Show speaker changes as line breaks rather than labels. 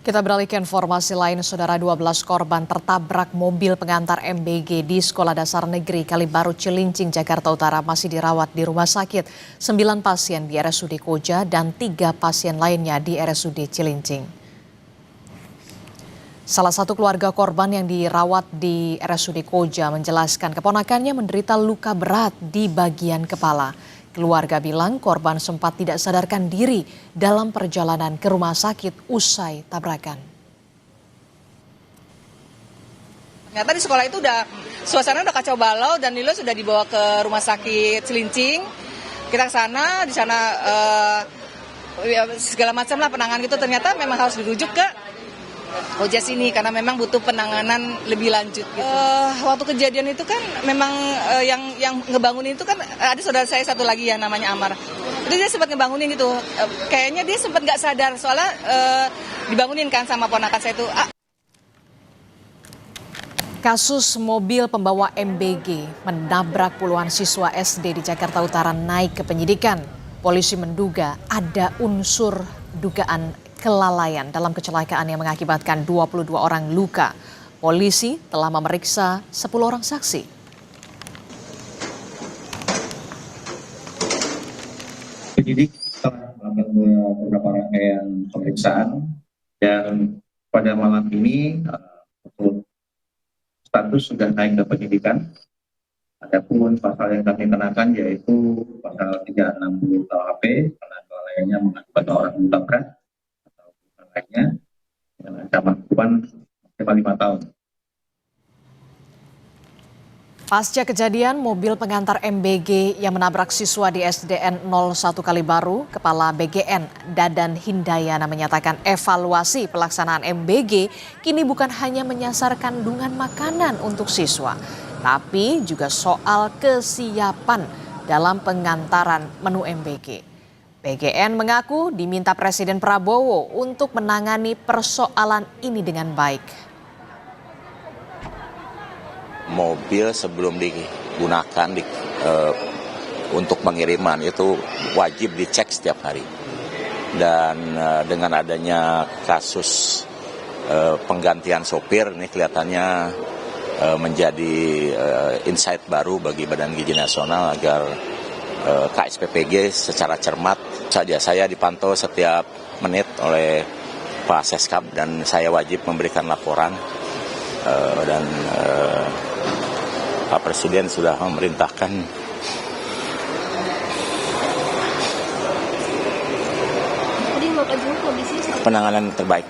Kita beralih ke informasi lain, Saudara. 12 korban tertabrak mobil pengantar MBG di Sekolah Dasar Negeri Kalibaru Cilincing, Jakarta Utara masih dirawat di rumah sakit. 9 pasien di RSUD Koja dan 3 pasien lainnya di RSUD Cilincing. Salah satu keluarga korban yang dirawat di RSUD Koja menjelaskan keponakannya menderita luka berat di bagian kepala. Keluarga bilang korban sempat tidak sadarkan diri dalam perjalanan ke rumah sakit usai tabrakan.
Ternyata di sekolah itu suasana udah kacau balau dan Nilo sudah dibawa ke rumah sakit Cilincing. Kita ke sana, di sana segala macam lah penanganan gitu. Ternyata memang harus dirujuk ke Koja sini karena memang butuh penanganan lebih lanjut gitu. Waktu kejadian itu kan memang yang ngebangunin itu kan ada saudara saya satu lagi yang namanya Amar. Itu dia sempat ngebangunin gitu. Kayaknya dia sempat nggak sadar soalnya dibangunin kan sama ponakan saya itu.
Kasus mobil pembawa MBG menabrak puluhan siswa SD di Jakarta Utara naik ke penyidikan. Polisi menduga ada unsur dugaan kelalaian dalam kecelakaan yang mengakibatkan 22 orang luka. Polisi telah memeriksa 10 orang saksi.
Penyidik telah melakukan beberapa rangkaian pemeriksaan dan pada malam ini status sudah naik ke penyidikan. Adapun pasal yang kami kenakan yaitu pasal 360 KUHP karena kelalaiannya mengakibatkan orang luka berat lainnya dengan ancaman hukuman maksimal 5 tahun.
Pasca kejadian mobil pengantar MBG yang menabrak siswa di SDN 01 Kalibaru, Kepala BGN Dadan Hindayana menyatakan evaluasi pelaksanaan MBG kini bukan hanya menyasar kandungan makanan untuk siswa, tapi juga soal kesiapan dalam pengantaran menu MBG. BGN mengaku diminta Presiden Prabowo untuk menangani persoalan ini dengan baik.
Mobil sebelum digunakan untuk pengiriman itu wajib dicek setiap hari. Dan dengan adanya kasus penggantian sopir ini kelihatannya menjadi insight baru bagi Badan Gizi Nasional agar KSPPG secara cermat saja. Saya dipantau setiap menit oleh Pak Seskap dan saya wajib memberikan laporan dan Pak Presiden sudah memerintahkan penanganan terbaik.